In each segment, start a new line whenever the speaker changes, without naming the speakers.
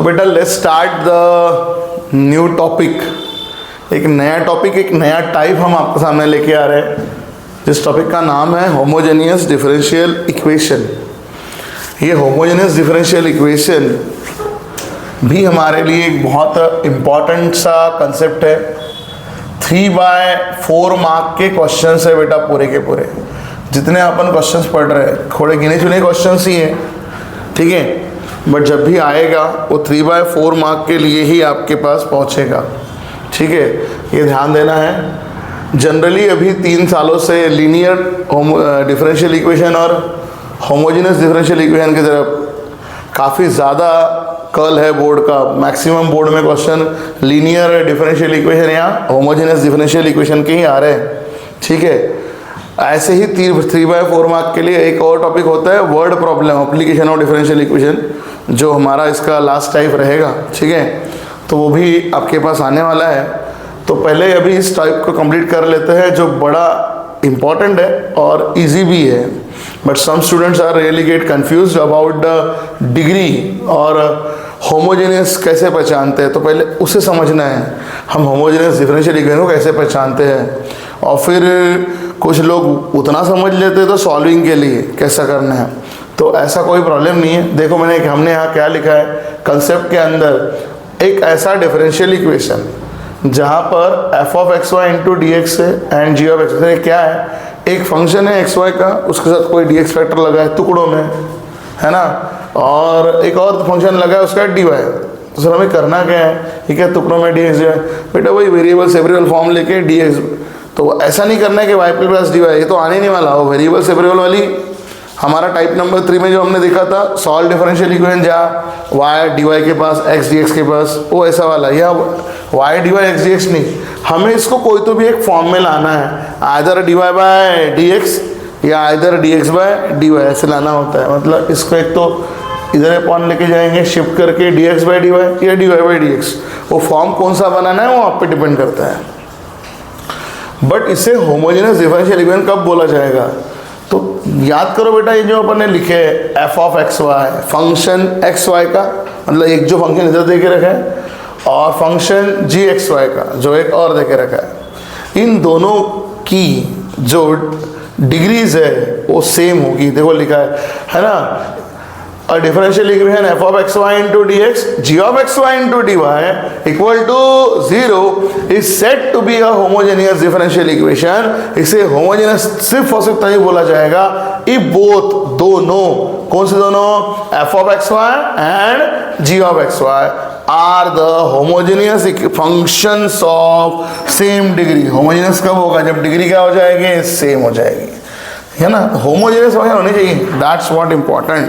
बेटा let's start the new topic. एक नया टॉपिक, एक नया टाइप हम आपके सामने लेके आ रहे हैं, जिस टॉपिक का नाम है होमोजेनियस डिफरेंशियल इक्वेशन। ये होमोजेनियस डिफरेंशियल इक्वेशन भी हमारे लिए एक बहुत इम्पॉर्टेंट सा कंसेप्ट है। 3/4 मार्क के क्वेश्चंस है बेटा, पूरे के पूरे जितने अपन क्वेश्चंस पढ़ रहे हैं, थोड़े गिने चुने क्वेश्चंस ही हैं, ठीक है, बट जब भी आएगा वो 3/4 मार्क के लिए ही आपके पास पहुंचेगा, ठीक है, ये ध्यान देना है। जनरली अभी 3 सालों से लीनियर डिफरेंशियल इक्वेशन और होमोजेनियस डिफरेंशियल इक्वेशन की तरफ काफ़ी ज़्यादा कल है बोर्ड का। मैक्सिमम बोर्ड में क्वेश्चन लीनियर डिफरेंशियल इक्वेशन या होमोजेनियस डिफरेंशियल इक्वेशन के ही आ रहे हैं, ठीक है। ऐसे ही 3/4 मार्क के लिए एक और टॉपिक होता है word problem, application of differential equation, जो हमारा इसका लास्ट टाइप रहेगा, ठीक है। तो वो भी आपके पास आने वाला है। तो पहले अभी इस टाइप को कंप्लीट कर लेते हैं, जो बड़ा इम्पॉर्टेंट है और इजी भी है। But some students are really get confused about the degree और होमोजेनियस कैसे पहचानते हैं। तो पहले उसे समझना है, हम होमोजेनियस डिफरेंशियल इक्वेशन को कैसे पहचानते हैं, और फिर कुछ लोग उतना समझ लेते हैं तो सॉल्विंग के लिए कैसा करना है। तो ऐसा कोई प्रॉब्लम नहीं है। देखो हमने यहाँ क्या लिखा है, कंसेप्ट के अंदर एक ऐसा डिफरेंशियल इक्वेशन जहाँ पर f(x, y) into d x है एंड g(x) क्या है, एक फंक्शन है x, y का, उसके साथ कोई dx फैक्टर लगा है टुकड़ों में, है ना, और एक और फंक्शन लगा है उसका dy। तो सर हमें करना क्या है, ठीक है, टुकड़ों में dx dy, बेटा वही वेरिएबल सेपरेबल फॉर्म लेके dx। तो ऐसा नहीं करना है कि y प्लस dy, ये तो आने नहीं वाला। वो वेरिएबल सेपरेबल वाली हमारा टाइप नंबर 3 में जो हमने देखा था सॉल्व डिफरेंशियल इक्वेशन, जहाँ y dy के पास x dx के पास, वो ऐसा वाला, या y dy x dx नहीं, हमें इसको कोई तो भी एक फॉर्म में लाना है, आइदर dy बाय dx या आइदर dx बाय dy, ऐसे लाना होता है। मतलब इसको एक तो इधर अपॉन लेके जाएंगे शिफ्ट करके dx बाय dy या dy बाय dx, वो फॉर्म कौन सा बनाना है वो आप पे डिपेंड करता है। बट इसे होमोजेनियस डिफरेंशियल इक्वेशन कब बोला जाएगा, तो याद करो बेटा, ये जो अपन ने लिखे है f(x, y) function x y का, मतलब एक जो फंक्शन इधर दे के रखा है, और फंक्शन g(x, y) का जो एक और दे के रखा है, इन दोनों की जो डिग्रीज है वो सेम होगी। देखो लिखा है ना, a differential equation f(x, y) into dx, g(x, y) into dy equal to 0 is said to be a homogeneous differential equation। इसे homogeneous सिर्फ और सिर्फ तभी बोला जाएगा if both, दोनों, कौन से दोनों, f(x, y) and g(x, y) are the homogeneous functions of same degree। homogeneous कब होगा, जब डिग्री क्या हो जाएगी, सेम हो जाएगी, है ना। homogeneous फंक्शन होनी चाहिए, that's what important,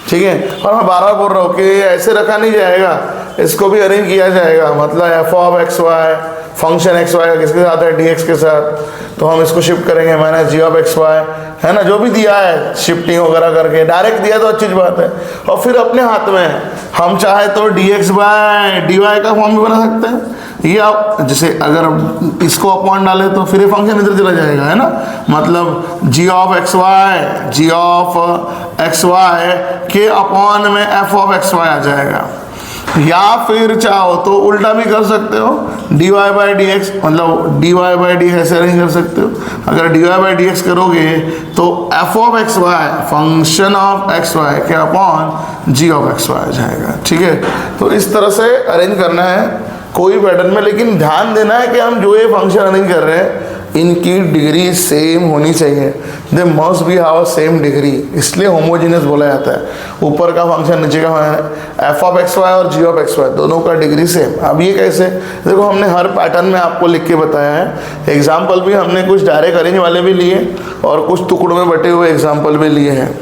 ठीक है। और मैं बार बार बोल रहा हूँ कि ऐसे रखा नहीं जाएगा, इसको भी अरेंज किया जाएगा। मतलब f(x, y) function x, y किसके साथ है, dx के साथ, तो हम इसको शिफ्ट करेंगे माइनस g(x, y), है ना, जो भी दिया है शिफ्टिंग वगैरह करके, डायरेक्ट दिया तो अच्छी बात है। और फिर अपने हाथ में है, हम चाहे तो dx बाय dy का फॉर्म भी बना सकते हैं, या जैसे अगर इसको अपॉन डाले तो फिर ये फंक्शन इधर चला जाएगा, है ना। मतलब g(x, y) के अपॉन में f(x, y) आ जाएगा। या फिर चाहो तो उल्टा भी कर सकते हो, dy बाई dx, मतलब dy बाई dx ऐसे अरेंज कर सकते हो। अगर dy बाई dx करोगे तो f(x, y) function of x, y के अपॉन g(x, y) आ जाएगा, ठीक है। तो इस तरह से अरेंज करना है कोई पैटर्न में, लेकिन ध्यान देना है कि हम जो ये फंक्शन अरेंज कर रहे हैं इनकी डिग्री सेम होनी चाहिए, they must be have same degree, इसलिए होमोजेनियस बोला जाता है। ऊपर का फंक्शन नीचे का f(x, y) और g(x, y) दोनों का डिग्री सेम। अब ये कैसे, देखो हमने हर पैटर्न में आपको लिख के बताया है। एग्जाम्पल भी हमने कुछ डायरेक्ट अरेंज वाले भी लिए और कुछ टुकड़ों में बटे हुए एग्जाम्पल भी लिए हैं।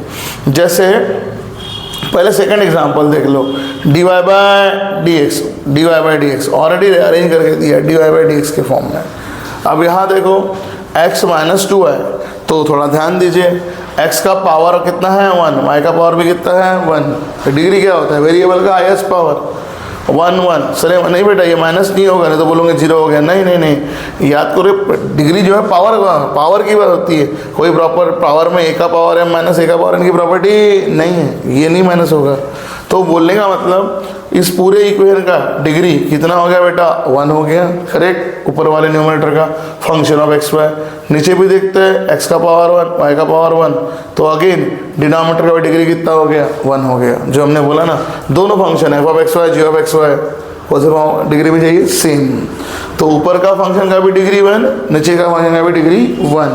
जैसे पहले सेकंड एग्जांपल देख लो, dy by dx already arrange करके दिया dy बाई dx के फॉर्म में। अब यहाँ देखो x -2 है, तो थोड़ा ध्यान दीजिए, x का पावर कितना है 1, y का पावर भी कितना है 1, डिग्री क्या होता है, वेरिएबल का हाईएस्ट पावर 1 1। सर नहीं बेटा ये माइनस नहीं होगा, नहीं तो बोलोगे 0 हो गया। नहीं नहीं नहीं, याद करो डिग्री जो है पावर की बात होती है। कोई प्रॉपर पावर में a का पावर m माइनस a का पावर n की प्रॉपर्टी नहीं है, ये नहीं माइनस होगा। तो बोलने का मतलब इस पूरे इक्वेशन का डिग्री कितना हो गया बेटा, 1 हो गया, करेक्ट। ऊपर वाले न्यूमरेटर का फंक्शन ऑफ एक्स वाई, नीचे भी देखते हैं एक्स का पावर 1 वाई का पावर 1, तो अगेन डिनोमिनेटर का डिग्री कितना हो गया, 1 हो गया। जो हमने बोला ना, दोनों function f of x y g of x y वो डिग्री भी चाहिए सेम, तो ऊपर का फंक्शन का भी डिग्री 1, नीचे का फंक्शन का भी degree 1,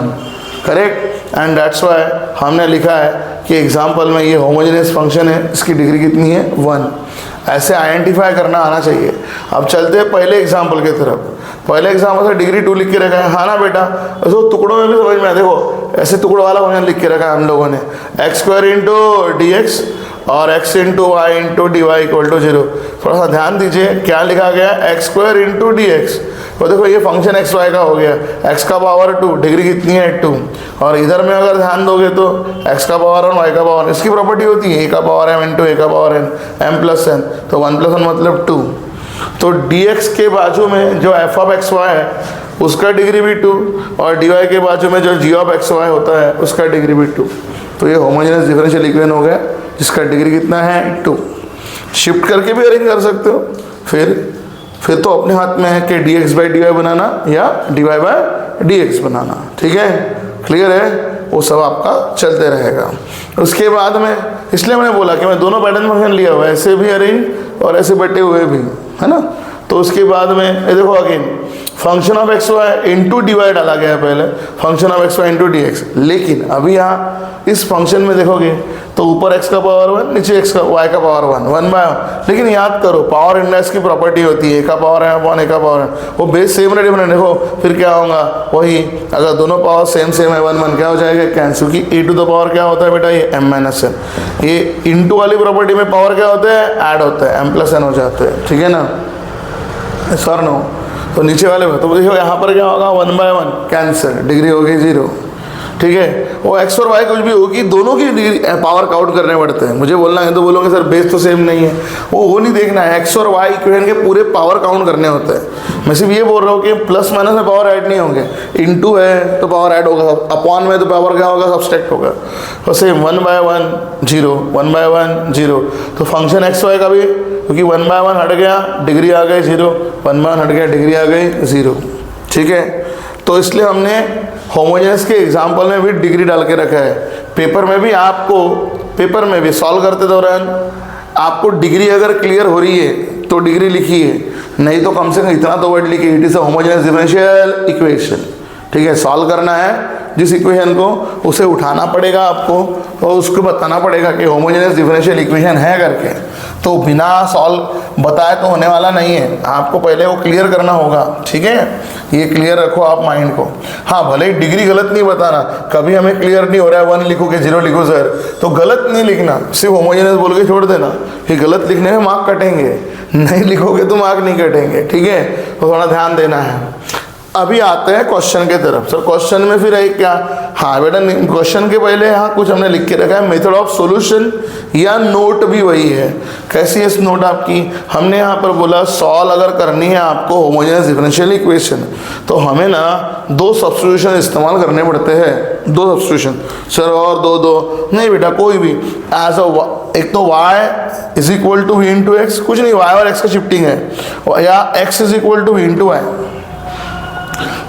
correct. And that's why हमने लिखा है कि एग्जाम्पल में ये होमोजेनियस फंक्शन है, इसकी डिग्री कितनी है, 1। ऐसे आइडेंटिफाई करना आना चाहिए। अब चलते हैं पहले एग्जाम्पल की तरफ। पहले एग्जाम्पल से डिग्री 2 लिख के रखा है, हाँ ना बेटा। तो टुकड़ों में भी समझ में आए, देखो ऐसे टुकड़ों वाला फंक्शन लिख के रखा है हम लोगों ने, x square into d x और x into y into d y equal to 0। थोड़ा सा ध्यान दीजिए क्या लिखा गया, x square into d x. तो देखो ये फंक्शन एक्स वाई का हो गया, एक्स का पावर 2, डिग्री कितनी है 2। और इधर में अगर ध्यान दोगे तो एक्स का पावर 1 वाई का पावर, इसकी प्रॉपर्टी होती है ए का पावर एम इंटू ए का power n, m plus n, तो 1 प्लस 1 मतलब 2। तो dx के बाजू में जो f ऑफ एक्स वाई है उसका डिग्री भी 2, और dy के बाजू में जो g ऑफ एक्स वाई होता है उसका डिग्री भी 2। तो ये होमोजेनियस डिफरेंशियल इक्वेशन हो गया जिसका डिग्री कितना है 2। शिफ्ट करके भी अरेंज कर सकते हो, फिर तो अपने हाथ में है कि dx बाई dy बनाना या dy बाई dx बनाना, ठीक है, क्लियर है, वो सब आपका चलते रहेगा। उसके बाद में इसलिए मैंने बोला कि मैं दोनों पैटर्न फंक्शन लिया हुआ है, ऐसे भी अरेंज और ऐसे बटे हुए भी, है ना। तो उसके बाद में ये देखो again function of x y into d y डाला गया है पहले, function of x y into d x. लेकिन अभी यहाँ इस फंक्शन में देखोगे तो ऊपर एक्स का पावर 1, नीचे एक्स का वाई का पावर 1, 1 बाय 1। लेकिन याद करो पावर इंडेक्स की प्रॉपर्टी होती है, ए का पावर है अपॉन ए का पावर है, वो बेस सेम है डिफरेंट। देखो फिर क्या होगा, वही अगर दोनों पावर सेम है 1 1 क्या हो जाएगा कैंसिल, क्योंकि ए टू द पावर क्या होता है बेटा, ये एम माइनस एन। ये इंटू वाली प्रॉपर्टी में पावर क्या होता है, ऐड होता है, एम प्लस एन हो जाते हैं, ठीक है ना, सर नो। तो नीचे वाले में तो देखो यहाँ पर क्या होगा, 1 बाय 1 कैंसिल, डिग्री होगी 0, ठीक है। वो एक्स और वाई कुछ भी होगी, दोनों की डिग्री पावर काउंट करने पड़ते हैं। मुझे बोलना है तो बोलोगे सर बेस तो सेम नहीं है, वो नहीं देखना है, एक्स और वाई इक्वेशन के पूरे पावर काउंट करने होते हैं। मैं सिर्फ ये बोल रहा हूँ कि प्लस माइनस में पावर ऐड नहीं होंगे, इंटू है तो पावर ऐड होगा, अपॉन में तो पावर क्या होगा, सब्सट्रैक्ट होगा। तो सेम 1 बाय 1 0, 1 बाय 1 0। तो फंक्शन एक्स वाई का भी, क्योंकि 1 बाय 1 हट गया डिग्री आ गई 0, 1 बाय 1 हट गया डिग्री आ गई 0, ठीक है। तो इसलिए हमने होमोजेनियस के एग्जाम्पल में भी डिग्री डाल के रखा है। पेपर में भी सॉल्व करते दौरान आपको डिग्री अगर क्लियर हो रही है तो डिग्री लिखिए, नहीं तो कम से कम इतना तो वर्ड लिखिए, it is a homogeneous differential equation, ठीक है। सॉल्व करना है जिस इक्वेशन को, उसे उठाना पड़ेगा आपको और उसको बताना पड़ेगा कि होमोजेनियस डिफरेंशियल इक्वेशन है करके। तो बिना सॉल्व बताए तो होने वाला नहीं है, आपको पहले वो क्लियर करना होगा, ठीक है। ये क्लियर रखो आप माइंड को। हाँ भले ही डिग्री गलत नहीं बताना, कभी हमें क्लियर नहीं हो रहा है 1 लिखो कि 0 लिखो सर, तो गलत नहीं लिखना, सिर्फ होमोजेनियस बोल के छोड़ देना, फिर गलत लिखने में मार्क कटेंगे, नहीं लिखोगे तो मार्क नहीं कटेंगे, ठीक है। तो थोड़ा ध्यान देना है। अभी आते हैं क्वेश्चन के तरफ। सर क्वेश्चन में फिर है क्या, हाँ बेटा क्वेश्चन के पहले यहाँ कुछ हमने लिख के रखा है, मेथड ऑफ सॉल्यूशन या नोट भी वही है। कैसी है इस नोट आपकी, हमने यहाँ पर बोला सॉल्व अगर करनी है आपको होमोजेनियस डिफरेंशियल इक्वेशन, तो हमें ना 2 सब्स्टिट्यूशन इस्तेमाल करने पड़ते हैं। 2 सब्स्टिट्यूशन सर, और दो नहीं बेटा कोई भी, एज अ एक तो y is equal to v into x, कुछ नहीं y और x का शिफ्टिंग है, या x is equal to v into y,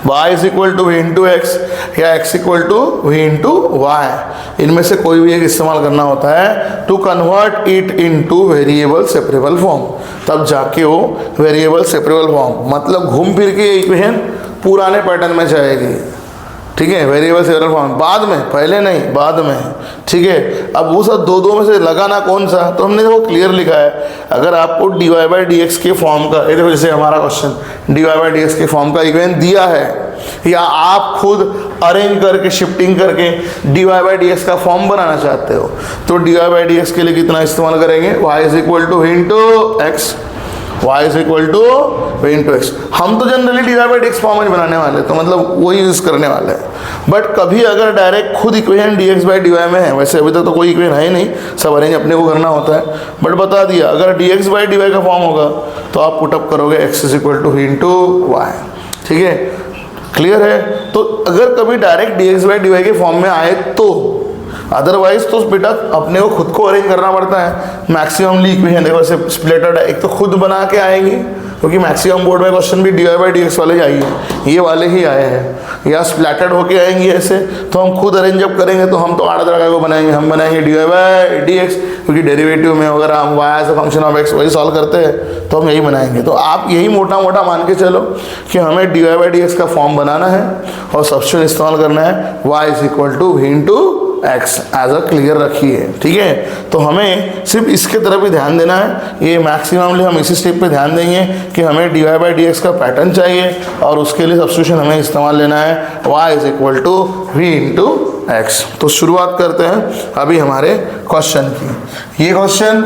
y is equal to v into x या x equal to v into y, इनमें से कोई भी एक इस्तेमाल करना होता है to convert it into variable separable form, तब जाके वो वेरिएबल सेपरेबल फॉर्म, मतलब घूम फिर के इक्वेशन पुराने पैटर्न में जाएगी, ठीक है, वेरिएबल सेपरेबल फॉर्म। बाद में, पहले नहीं बाद में, ठीक है। अब वो सब दो में से लगाना कौन सा, तो हमने वो क्लियर लिखा है, अगर आपको dy बाई डी एक्स के फॉर्म का, ये देखो जैसे हमारा question dy by d x के फॉर्म का इक्वेशन दिया है, या आप खुद अरेंज करके शिफ्टिंग करके dy बाई डी एक्स का फॉर्म बनाना चाहते हो, तो dy बाई डी एक्स के लिए कितना इस्तेमाल करेंगे, y is equal to v into x, y is equal to v into x. हम तो generally dy by d x form में बनाने वाले, तो मतलब वही यूज़ करने वाले हैं। बट कभी अगर डायरेक्ट खुद इक्वेशन dx बाई dy में है, वैसे अभी तक तो कोई इक्वेशन है ही नहीं, सब अरेंज अपने को करना होता है, बट बता दिया अगर dx बाई dy का फॉर्म होगा तो आप पुटअप करोगे x is equal to v into y, ठीक है, क्लियर है। तो अगर कभी डायरेक्ट dx बाई dy के फॉर्म में आए तो अदरवाइज तो बेटा अपने को खुद को अरेंज करना पड़ता है। मैक्सिममली इक्वेशन देखो ऐसे स्प्लिटेड है, एक तो खुद बना के आएंगे क्योंकि मैक्सिमम बोर्ड में क्वेश्चन भी d y by d x वाले ही आई है, ये वाले ही आए हैं, या स्प्लैटेड होके आएंगे ऐसे। तो हम खुद अरेंज जब करेंगे तो हम तो 8 तरह को बनाएंगे, हम बनाएंगे d y by d x, क्योंकि डेरिवेटिव में अगर हम y as a function of x वही सॉल्व करते हैं तो हम यही बनाएंगे। तो आप यही मोटा मोटा मान के चलो कि हमें d y by d x का फॉर्म बनाना है और सब्स्टिट्यूशन इस्तेमाल करना है, y is equal to v into x as a clear रखिए, ठीक है। तो हमें सिर्फ इसके तरफ ही ध्यान देना है, ये मैक्सिममली हम इसी स्टेप पे ध्यान देंगे कि हमें d y by d x का पैटर्न चाहिए और उसके लिए सब्स्टिट्यूशन हमें इस्तेमाल लेना है y is equal to v into x. तो शुरुआत करते हैं अभी हमारे क्वेश्चन की। ये क्वेश्चन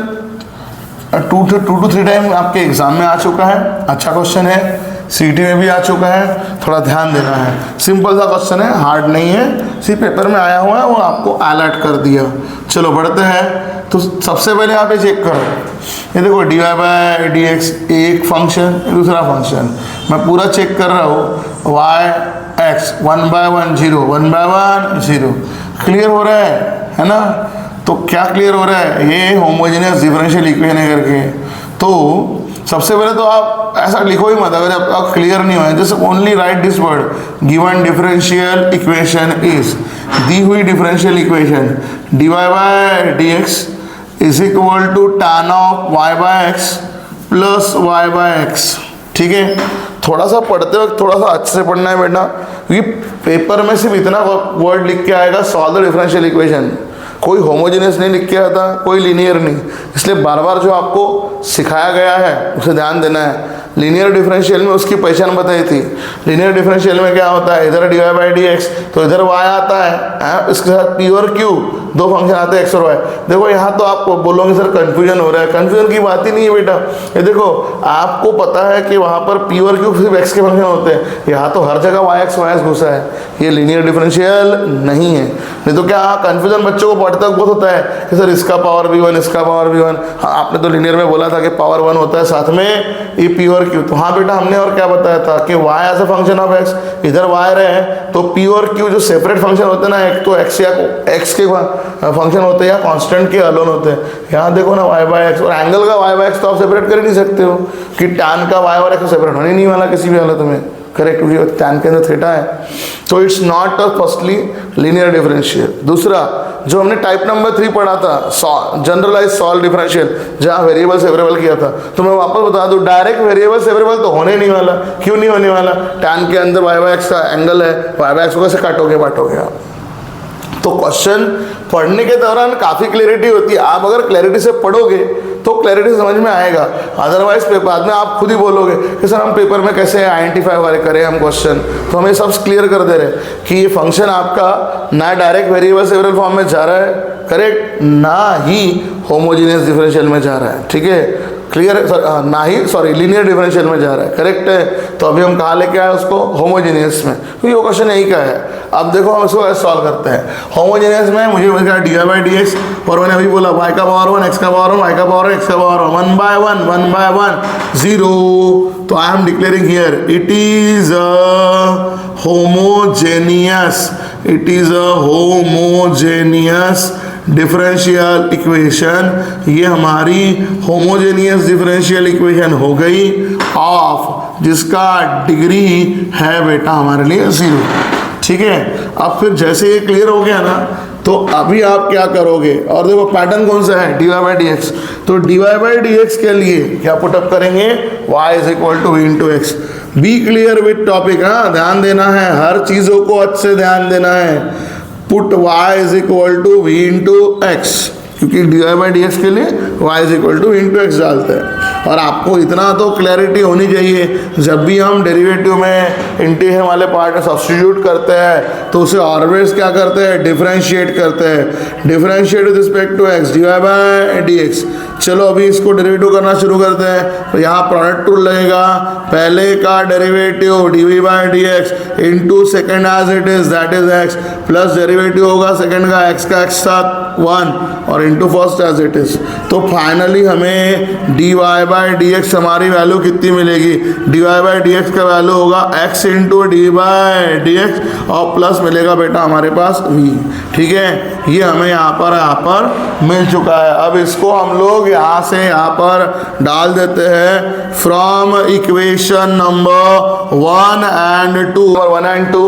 2 to 3 टाइम आपके एग्जाम में आ चुका है, अच्छा क्वेश्चन है, सीटी में भी आ चुका है, थोड़ा ध्यान देना है। सिंपल सा क्वेश्चन है, हार्ड नहीं है, सिर्फ पेपर में आया हुआ है वो आपको अलर्ट कर दिया। चलो बढ़ते हैं। तो सबसे पहले आप ये चेक करो, ये देखो d y by d x एक फंक्शन दूसरा फंक्शन, मैं पूरा चेक कर रहा हूँ y x 1 by 1 0 1 by 1 0 clear हो रहा है ना। तो क्या क्लियर हो रहा है, ये होमोजेनियस डिफरेंशियल इक्वेशन है करके। तो सबसे पहले तो आप ऐसा लिखो ही मत, अगर आप क्लियर नहीं हुए, just only write this word, given differential equation is, दी हुई differential equation d y by d x is equal to tan of y by x plus y by x, ठीक है। थोड़ा सा पढ़ते वक्त थोड़ा सा अच्छे से पढ़ना है बेटा, क्योंकि पेपर में सिर्फ इतना वर्ड लिख के आएगा सॉल्व द डिफरेंशियल इक्वेशन, कोई होमोजेनियस नहीं लिख के आता, कोई लीनियर नहीं। इसलिए बार बार जो आपको सिखाया गया है उसे ध्यान देना है। लीनियर डिफरेंशियल में उसकी पहचान बताई थी, लीनियर डिफरेंशियल में क्या होता है, इधर d y by d x तो इधर वाई आता है, इसके साथ पी और क्यू दो फंक्शन आते हैं एक्स और वाई। देखो यहाँ तो आप बोलोगे सर कन्फ्यूजन हो रहा है, कन्फ्यूजन की बात ही नहीं है बेटा। ये देखो आपको पता है कि वहाँ पर पी और क्यू सिर्फ एक्स के फंक्शन होते हैं, यहाँ तो हर जगह वाई एक्स घुसा है, ये लीनियर डिफरेंशियल नहीं है। नहीं तो क्या कन्फ्यूजन बच्चों को पढ़ते वक्त बहुत होता है कि सर इसका पावर भी 1 इसका पावर भी 1। हाँ आपने तो लीनियर में बोला था कि पावर 1 होता है साथ में ये पी और क्यू, तो हाँ बेटा हमने और क्या बताया था कि y as a function of x, इधर वाई रहे हैं तो पी और क्यू जो सेपरेट फंक्शन होते हैं ना, एक तो एक्स या एक्स के फंक्शन होते हैं या कांस्टेंट के अलोन होते हैं। यहाँ देखो ना वाई बाई एक्स, और एंगल का वाई बाई एक्स तो आप सेपरेट कर ही नहीं सकते हो कि टैन का वाई और एक्स सेपरेट होने नहीं वाला किसी भी हालत में, करेक्ट, क्योंकि टैन के अंदर थीटा है। तो it's not a firstly linear differential. दूसरा जो हमने टाइप नंबर 3 पढ़ा था जनरलाइज सॉल्व डिफरेंशियल, जहाँ वेरिएबल सेपरेबल किया था, तो मैं वापस बता दूं डायरेक्ट वेरिएबल सेपरेबल तो होने नहीं वाला। क्यों नहीं होने वाला, टैन के अंदर वाई बाई एक्स का एंगल है, वाई बाई एक्स को कैसे काटोगे बांटोगे आप। तो क्वेश्चन पढ़ने के दौरान काफ़ी क्लैरिटी होती है, आप अगर क्लैरिटी से पढ़ोगे तो क्लैरिटी समझ में आएगा, अदरवाइज बाद में आप खुद ही बोलोगे कि सर हम पेपर में कैसे आइडेंटिफाई वाले करें हम क्वेश्चन। तो हमें सब क्लियर कर दे रहे कि ये फंक्शन आपका ना डायरेक्ट वेरिएबल सेपरेबल फॉर्म में जा रहा है, करेक्ट, ना ही होमोजेनियस डिफरेंशियल में जा रहा है, ठीक है, क्लियर है, ना ही सॉरी लीनियर डिफरेंशियल में जा रहा है, करेक्ट है। तो अभी हम कहाँ लेके आए उसको, होमोजेनियस में, तो ये क्वेश्चन यही का है। अब देखो हम इसको कैसे सॉल्व करते हैं। होमोजेनियस में मुझे मिल d y by d x, और मैंने अभी बोला वाई का पावर 1 एक्स का पावर 1 वाई का पावर 1 एक्स का पावर 1 by 1 0। तो I am declaring here it is a homogeneous, it is a homogeneous differential equation. ये हमारी होमोजेनियस डिफरेंशियल इक्वेशन हो गई ऑफ जिसका डिग्री है बेटा हमारे लिए 0, ठीक है। अब फिर जैसे ये क्लियर हो गया ना, तो अभी आप क्या करोगे, और देखो पैटर्न कौन सा है, d y by d x. तो d y by d x के लिए क्या पुटअप करेंगे, y is equal to v into x. Be clear with topic, हाँ ध्यान देना है, हर चीज़ों को अच्छे से ध्यान देना है। Put y is equal to v into x, क्योंकि d y by d x के लिए y is equal to v into x डालते हैं। और आपको इतना तो क्लैरिटी होनी चाहिए, जब भी हम डेरिवेटिव में इंटीग्रेशन वाले पार्ट में सब्स्टिट्यूट करते हैं तो उसे ऑलवेज क्या करते हैं, डिफरेंशिएट करते हैं। Differentiate with respect to x, d y by d x, चलो अभी इसको डेरिवेटिव करना शुरू करते हैं। तो यहाँ प्रोडक्ट रूल लगेगा, पहले का derivative d by d x into second as it is that is x, plus derivative होगा सेकेंड का एक्स साथ 1 और into first as it is. तो फाइनली हमें d y by d x हमारी वैल्यू कितनी मिलेगी, d y by d x का वैल्यू होगा x into d by d x और प्लस मिलेगा बेटा हमारे पास v। ठीक है, ये हमें यहाँ पर मिल चुका है। अब इसको हम लोग यहाँ से यहाँ पर डाल देते हैं from equation number 1 and 2, 1 and 2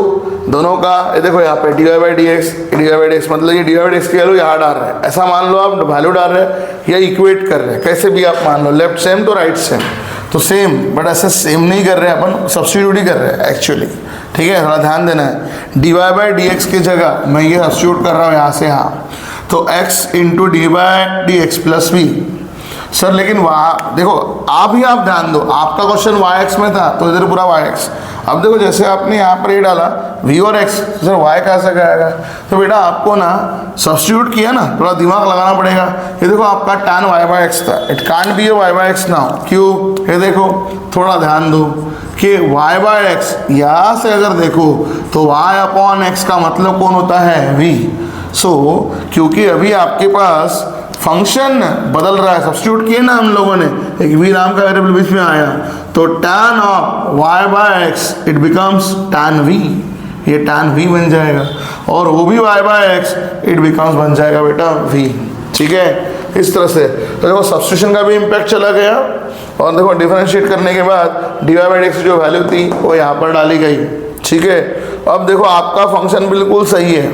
दोनों का। ये देखो यहाँ पे d y by d x मतलब ये d y by d x की वैल्यू यहाँ डाल रहे हैं, ऐसा मान लो आप वैल्यू डाल रहे हैं या इक्वेट कर रहे हैं, कैसे भी आप मान लो, लेफ्ट सेम तो राइट सेम तो सेम, बट ऐसे सेम नहीं कर रहे हैं अपन, सब्स्टिट्यूट ही कर रहे हैं एक्चुअली। ठीक है, थोड़ा ध्यान देना है। D y by d x की जगह मैं ये सब्स्टिट्यूट कर रहा हूँ यहाँ से यहाँ, तो x into d by d x plus v. Sir लेकिन वहाँ देखो आप ध्यान दो, आपका क्वेश्चन वाई एक्स में था तो इधर पूरा वाई एक्स। अब देखो जैसे आपने यहाँ पर ये डाला v और x, सर y कैसे आएगा, तो बेटा आपको ना सब्स्टिट्यूट किया ना, थोड़ा दिमाग लगाना पड़ेगा। ये देखो आपका tan y बाई एक्स था, it can't be y by x now, क्यों, ये देखो थोड़ा ध्यान दो कि y बाई एक्स यहाँ से अगर देखो तो y अपॉन x का मतलब कौन होता है, v। सो क्योंकि अभी आपके पास फंक्शन बदल रहा है, सब्स्टिट्यूट किए ना हम लोगों ने, एक v नाम का वेरिएबल बीच में आया, तो tan of y by x it becomes tan v, ये tan v बन जाएगा, और वो भी y by x it becomes बन जाएगा बेटा v। ठीक है, इस तरह से। तो देखो सब्स्टिट्यूशन का भी इम्पैक्ट चला गया, और देखो डिफरेंशिएट करने के बाद d y by d x की जो वैल्यू थी वो यहाँ पर डाली गई। ठीक है, अब देखो आपका फंक्शन बिल्कुल सही है,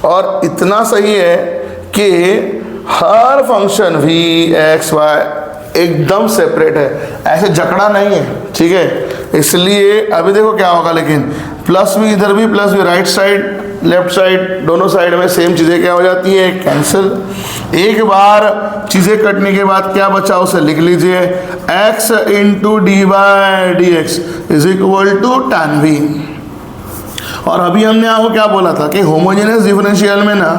और इतना सही है कि हर फंक्शन v x y एकदम सेपरेट है, ऐसे जकड़ा नहीं है। ठीक है, इसलिए अभी देखो क्या होगा, लेकिन प्लस भी इधर भी प्लस भी, राइट साइड लेफ्ट साइड दोनों साइड में सेम चीज़ें क्या हो जाती है, कैंसिल। एक बार चीज़ें कटने के बाद क्या बचा उसे लिख लीजिए, x into d by d x is equal to tan v। और अभी हमने आपको क्या बोला था कि होमोजेनियस डिफरेंशियल में ना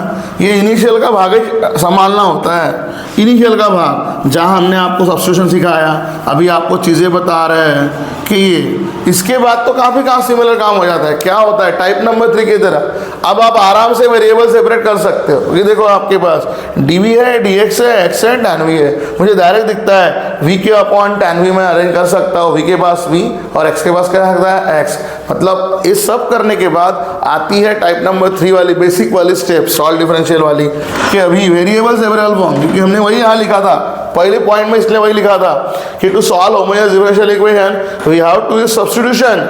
ये इनिशियल का भाग संभालना होता है, इनिशियल का भाग, जहाँ हमने आपको सब्स्टिट्यूशन सिखाया, अभी आपको चीज़ें बता रहे हैं कि ये इसके बाद तो काफ़ी सिमिलर काम हो जाता है। क्या होता है, टाइप नंबर 3 की तरह अब आप आराम से वेरिएबल सेपरेट कर सकते हो। ये देखो आपके पास डी वी है, डी एक्स है, एक्स है, tan v है, मुझे डायरेक्ट दिखता है v के अपॉन tan v में अरेंज कर सकता हूँ, v के पास v और x के पास क्या सकता है x। मतलब इस सब करने के बाद आती है टाइप नंबर 3 वाली बेसिक वाली स्टेप, सॉल्व डिफरेंशियल वाली, कि अभी वेरिएबल सेपरेबल फॉर्म, क्योंकि हमने वही यहाँ लिखा था पहले पॉइंट में, इसलिए वही लिखा था कि to solve homogeneous differential equation we have to use substitution.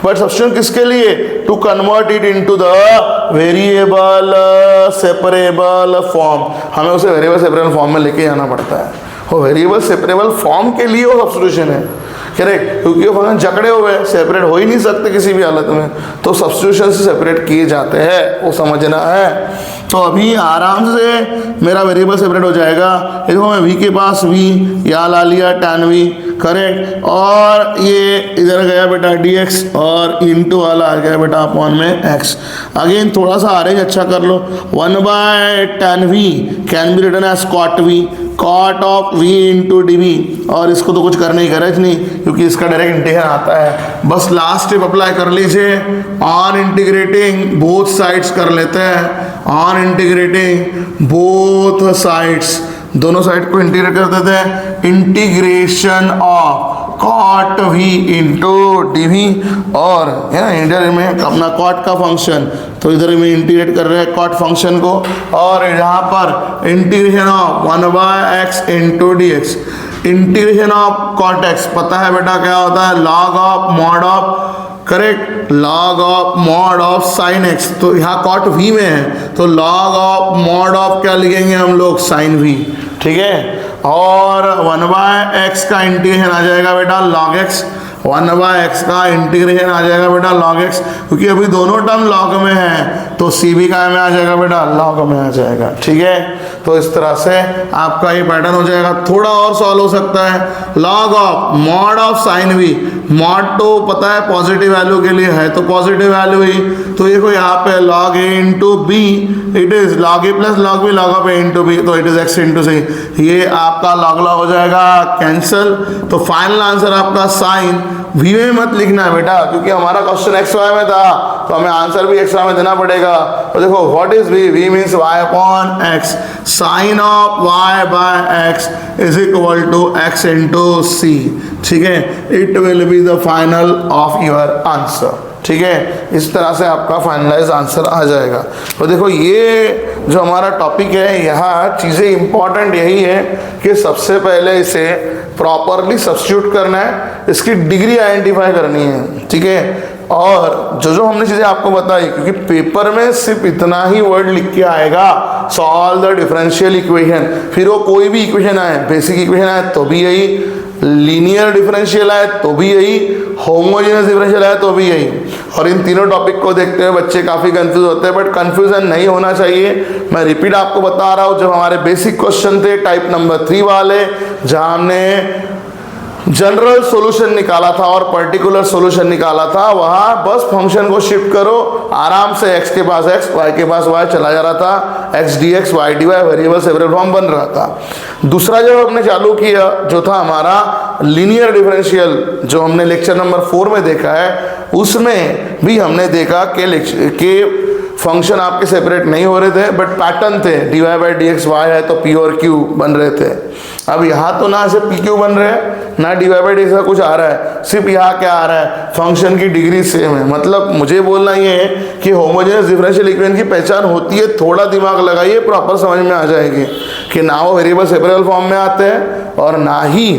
But substitution किसके लिए, to convert it into the variable separable form, हमें उसे वेरिएबल सेपरेबल फॉर्म में लेके जाना पड़ता है। वो वेरिएबल सेपरेबल फॉर्म के लिए वो सब्स्टिट्यूशन है, करेक्ट, क्योंकि वो फंक्शन जकड़े हुए हैं, सेपरेट हो ही नहीं सकते किसी भी हालत में, तो सब्स्टिट्यूशन से सेपरेट किए जाते हैं, वो समझना है। तो अभी आराम से मेरा वेरिएबल सेपरेट हो जाएगा। देखो मैं v के पास v यहाँ ला लिया tan v, करेक्ट, और ये इधर गया बेटा dx और इंटू वाला आ गया बेटा अपॉन में x। अगेन थोड़ा सा अरेंज अच्छा कर लो, 1 by tan v can be written as cot v, cot of v into d v, और इसको तो कुछ करने की गरज नहीं क्योंकि इसका डायरेक्ट इंटीग्रेशन आता है। बस लास्ट स्टेप अप्लाई कर लीजिए, ऑन इंटीग्रेटिंग बोथ साइड्स कर लेते हैं, ऑन इंटीग्रेटिंग बोथ साइड्स, दोनों साइड को इंटीग्रेट कर देते हैं, integration of cot v into d v, और है ना इंटर में अपना cot का फंक्शन, तो इधर में इंटीग्रेट कर रहे हैं cot फंक्शन को, और यहाँ पर integration of 1 by x into d x, integration of cot x पता है बेटा क्या होता है, log of mod of, correct, log of mod of sine x, तो यहाँ cot v में है तो log ऑफ मॉड ऑफ क्या लिखेंगे हम लोग, साइन v। ठीक है, और 1 बाय एक्स का इंटीग्रेशन आ जाएगा बेटा log x, 1/x का इंटीग्रेशन आ जाएगा बेटा log x, क्योंकि अभी दोनों टर्म log में है तो c भी काय में आ जाएगा बेटा, log में आ जाएगा। ठीक है, तो इस तरह से आपका ये पैटर्न हो जाएगा। थोड़ा और सॉल्व हो सकता है, log of mod of sign v, mod तो पता है पॉजिटिव वैल्यू के लिए है तो पॉजिटिव वैल्यू ही, तो देखो यहाँ पे log a into b, it is log a plus log b, log of a into b, तो it is x into c, ये आपका log हो जाएगा कैंसल। तो फाइनल आंसर आपका साइन v में मत लिखना है बेटा, क्योंकि हमारा क्वेश्चन एक्स वाई में था तो हमें आंसर भी एक्स वाई में देना पड़ेगा। तो देखो what is v, v means y upon x, sine of y by x is equal to x into c. ठीक है, it will be the final of your answer. ठीक है, इस तरह से आपका फाइनलाइज आंसर आ जाएगा। तो देखो ये जो हमारा टॉपिक है, यहाँ चीज़ें इंपॉर्टेंट यही है कि सबसे पहले इसे प्रॉपरली सब्स्टिट्यूट करना है, इसकी डिग्री आइडेंटिफाई करनी है। ठीक है, और जो जो हमने चीज़ें आपको बताई, क्योंकि पेपर में सिर्फ इतना ही वर्ड लिख के आएगा, सॉल्व द डिफरेंशियल इक्वेशन, फिर वो कोई भी इक्वेशन आए, बेसिक इक्वेशन आए तो भी यही, लीनियर डिफरेंशियल आए तो भी यही, होमोजेनियस डिफरेंशियल आए तो भी यही। और इन तीनों टॉपिक को देखते हुए बच्चे काफ़ी कंफ्यूज होते हैं, बट कंफ्यूजन नहीं होना चाहिए। मैं रिपीट आपको बता रहा हूँ, जब हमारे बेसिक क्वेश्चन थे टाइप नंबर 3 वाले, जहाँ हमने जनरल सॉल्यूशन निकाला था और पर्टिकुलर सॉल्यूशन निकाला था, वहाँ बस फंक्शन को शिफ्ट करो, आराम से x के पास x, y के पास y चला जा रहा था, x dx y dy variable separate form बन रहा था। दूसरा जब हमने चालू किया जो था हमारा लीनियर डिफरेंशियल, जो हमने लेक्चर नंबर 4 में देखा है, उसमें भी हमने देखा कि फंक्शन आपके सेपरेट नहीं हो रहे थे बट पैटर्न थे, dy by d x y है तो p और q बन रहे थे। अब यहाँ तो ना सिर्फ pq बन रहे हैं ना dy बाई डी एक्स का कुछ आ रहा है, सिर्फ यहाँ क्या आ रहा है, फंक्शन की डिग्री सेम है। मतलब मुझे बोलना ये है कि होमोजेनियस डिफरेंशियल इक्वेशन की पहचान होती है, थोड़ा दिमाग लगाइए प्रॉपर समझ में आ जाएगी कि ना वो वेरिएबल सेपरेबल फॉर्म में आते हैं और ना ही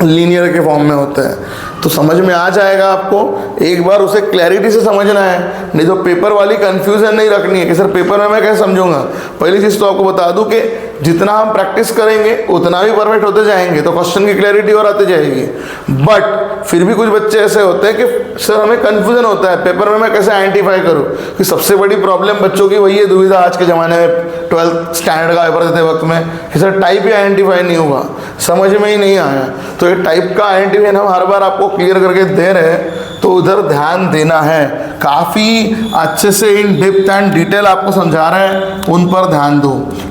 लीनियर के फॉर्म में होते हैं। तो समझ में आ जाएगा आपको, एक बार उसे क्लैरिटी से समझना है, नहीं तो पेपर वाली कंफ्यूजन नहीं रखनी है कि सर पेपर में मैं कैसे समझूंगा। पहली चीज़ तो आपको बता दूं कि जितना हम प्रैक्टिस करेंगे उतना भी परफेक्ट होते जाएंगे तो क्वेश्चन की क्लैरिटी और आती जाएगी। बट फिर भी कुछ बच्चे ऐसे होते हैं कि सर हमें कन्फ्यूजन होता है पेपर में मैं कैसे आइडेंटिफाई करूँ, कि सबसे बड़ी प्रॉब्लम बच्चों की वही है दुविधा आज के ज़माने में 12th स्टैंडर्ड का पेपर देते वक्त में, कि सर टाइप ही आइडेंटिफाई नहीं हुआ, समझ में ही नहीं आया। तो ये टाइप का आइडेंटिफाई हम हर बार आपको क्लियर करके दे रहे हैं, तो उधर ध्यान देना है, काफ़ी अच्छे से इन डेप्थ एंड डिटेल आपको समझा रहे हैं, उन पर ध्यान दो।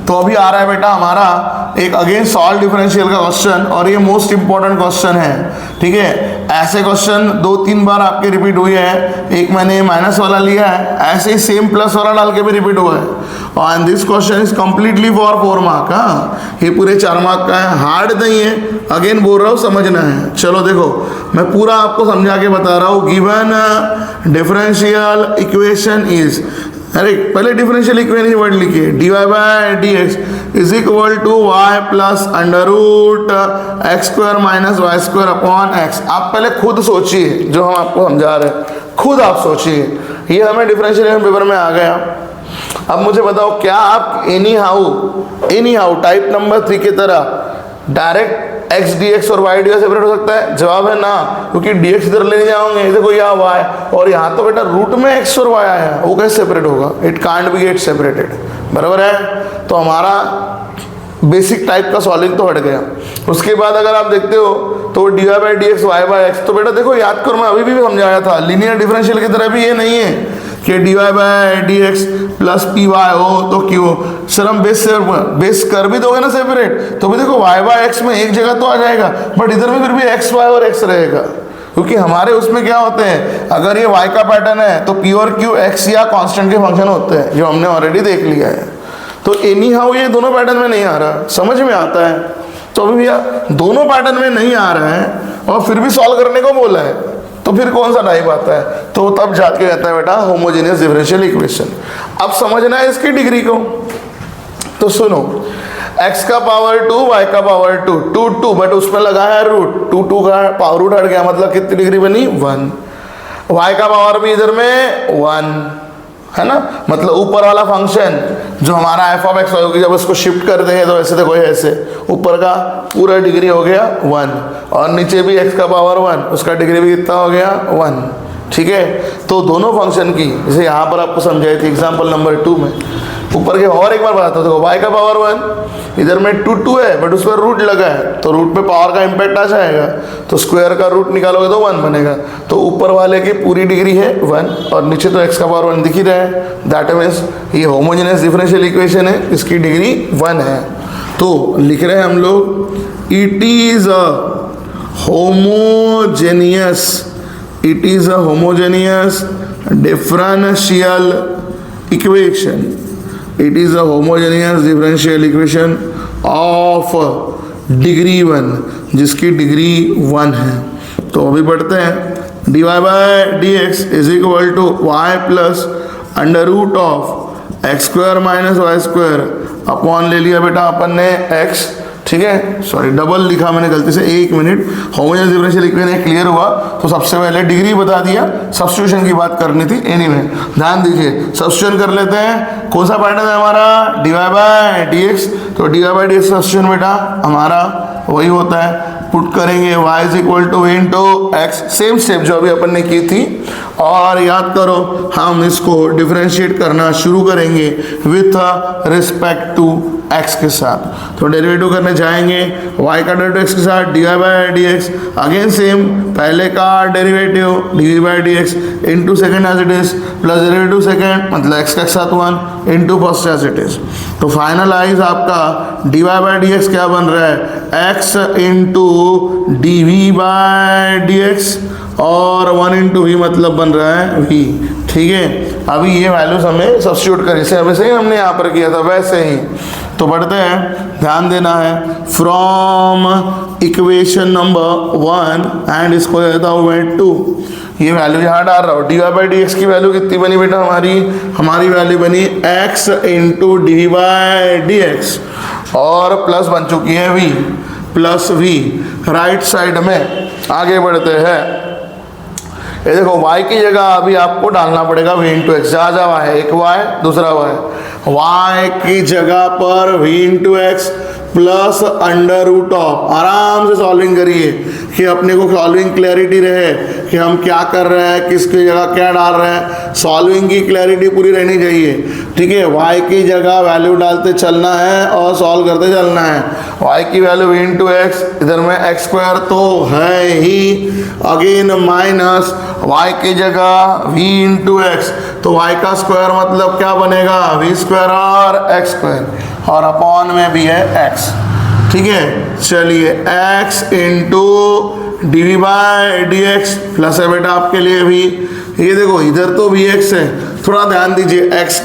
तो अभी आ रहा है बेटा हमारा एक अगेन सॉल्व डिफरेंशियल का क्वेश्चन, और ये मोस्ट इंपॉर्टेंट क्वेश्चन है। ठीक है, ऐसे क्वेश्चन 2-3 बार आपके रिपीट हुए हैं, एक मैंने माइनस वाला लिया है, ऐसे ही सेम प्लस वाला डाल के भी रिपीट हुआ है। और this question is completely for 4 mark. हाँ, ये पूरे 4 मार्क का है, हार्ड नहीं है, अगेन बोल रहा हूँ समझना है। चलो देखो मैं पूरा आपको समझा के बता रहा हूँ। गिवन डिफरेंशियल इक्वेशन इज, अरे पहले डिफरेंशियल इक्वेशन वर्ड लिखिए, dy by d x is equal to y plus under root x square minus y square upon x. आप पहले खुद सोचिए, जो हम आपको समझा रहे हैं खुद आप सोचिए। ये हमें डिफरेंशियल पेपर में आ गया। अब मुझे बताओ, क्या आप एनी हाउ टाइप नंबर 3 की तरह डायरेक्ट x dx और y dy सेपरेट हो सकता है? जवाब है ना, क्योंकि dx इधर लेने जाओगे, देखो यहाँ y और यहाँ तो बेटा रूट में x और y आया है, वो कैसे सेपरेट होगा? It can't be get separated, बराबर है। तो हमारा बेसिक टाइप का सॉल्विंग तो हट गया। उसके बाद अगर आप देखते हो तो dy by d x y by x, तो बेटा देखो याद करो, मैं अभी भी समझाया था, लीनियर डिफरेंशियल की तरह भी ये नहीं है कि dy by d x plus p y हो तो क्यों, सर हम बेस कर भी दोगे ना सेपरेट, तो भी देखो y बाई एक्स में एक जगह तो आ जाएगा, बट इधर में फिर भी x y और x रहेगा, क्योंकि हमारे उसमें क्या होते हैं, अगर ये y का पैटर्न है तो p और q x या कांस्टेंट के फंक्शन होते हैं, जो हमने ऑलरेडी देख लिया है। तो एनी हाउ ये दोनों पैटर्न में नहीं आ रहा, समझ में आता है। तो अभी भैया दोनों पैटर्न में नहीं आ रहा है और फिर भी सॉल्व करने को बोला है, तो फिर कौन सा टाइप आता है? तो तब जाके कहता है बेटा होमोजेनियस डिफरेंशियल इक्वेशन। अब समझना है इसकी डिग्री को, तो सुनो, x का पावर 2 y का पावर 2 2 बट उसमें लगा है रूट, 2 का पावर रूट हट गया, मतलब कितनी डिग्री बनी? 1। y का पावर भी इधर में 1 है ना, मतलब ऊपर वाला फंक्शन जो हमारा एफ ऑफ एक्स वाई होगी, जब उसको शिफ्ट कर देंगे तो ऐसे देखो ऐसे, ऊपर का पूरा डिग्री हो गया 1 और नीचे भी x का पावर 1, उसका डिग्री भी कितना हो गया 1। ठीक है, तो दोनों फंक्शन की, जैसे यहाँ पर आपको समझाई थी एग्जाम्पल नंबर 2 में, ऊपर के और एक बार बताता हूँ। देखो y का पावर 1, इधर में 2 है बट उस पर रूट लगा है, तो रूट पे पावर का इम्पैक्ट आ जाएगा, तो स्क्वायर का रूट निकालोगे तो 1 बनेगा। तो ऊपर वाले की पूरी डिग्री है 1 और नीचे तो x का पावर 1 दिख ही रहा है, दैट मीन्स ये होमोजेनियस डिफरेंशियल इक्वेशन है, इसकी डिग्री 1 है। तो लिख रहे हैं हम लोग it is a homogeneous differential equation. It is a homogeneous differential equation of degree 1, जिसकी डिग्री 1 है। तो अभी बढ़ते हैं, dy by d x is equal to y plus under root of x square minus y square upon ले लिया बेटा अपन ने x, ठीक है, सॉरी डबल लिखा मैंने गलती से, 1 minute. Homogeneous differential equation clear हुआ तो सबसे पहले डिग्री बता दिया, सब्स्टिट्यूशन की बात करनी थी। एनीवे ध्यान दीजिए, सब्स्टिट्यूशन कर लेते हैं। कौन सा पैटर्न है हमारा, d y by d x, तो d y by d x substitution बेटा हमारा वही होता है, पुट करेंगे y is equal to v into x, same step जो अभी अपन ने की थी। और याद करो हम इसको डिफरेंशिएट करना शुरू करेंगे विथ रिस्पेक्ट टू x के साथ। तो डेरिवेटिव करने जाएंगे y का डेरिवेटिव x के साथ, d y by d x, again same पहले का derivative d v by d x into second as it is plus derivative second मतलब x के साथ 1 into first as it is. तो फाइनलाइज आपका d y by d x क्या बन रहा है, x into d v by d x और 1 इंटू वी मतलब बन रहा है v। ठीक है, अभी ये वैल्यूज हमें सब्स्टिट्यूट करें, इसे वैसे ही हमने यहाँ पर किया था वैसे ही। तो बढ़ते हैं, ध्यान देना है, फ्रॉम इक्वेशन नंबर 1 एंड इसको देता हूँ मैं 2, ये वैल्यू यहाँ डाल रहा हूँ। D y by d x की वैल्यू कितनी बनी बेटा हमारी वैल्यू बनी x into d v by d x और प्लस बन चुकी है v plus v। Right side में आगे बढ़ते हैं, ये देखो y की जगह अभी आपको डालना पड़ेगा v इंटू एक्स, जहाँ जहाँ है एक y दूसरा y की जगह पर v into x plus under root of, आराम से सॉल्विंग करिए कि अपने को सॉल्विंग क्लैरिटी रहे कि हम क्या कर रहे हैं, किसकी जगह क्या डाल रहे हैं, सॉल्विंग की क्लैरिटी पूरी रहनी चाहिए। ठीक है, y की जगह वैल्यू डालते चलना है और सॉल्व करते चलना है। y की वैल्यू v इंटू एक्स, इधर में एक्स स्क्वायर तो है ही, अगेन माइनस y की जगह v इंटू एक्स, तो y का स्क्वायर मतलब क्या बनेगा v स्क्वायर और एक्स स्क्वायर और अपॉन में भी है x। ठीक है, चलिए x into d v by d x plus है बेटा आपके लिए भी, ये देखो इधर तो भी x है, थोड़ा ध्यान दीजिए, एक्स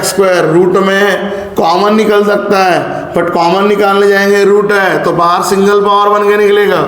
स्क्वायर रूट में कॉमन निकल सकता है बट कॉमन निकालने जाएंगे रूट है तो बाहर सिंगल पावर बन के निकलेगा,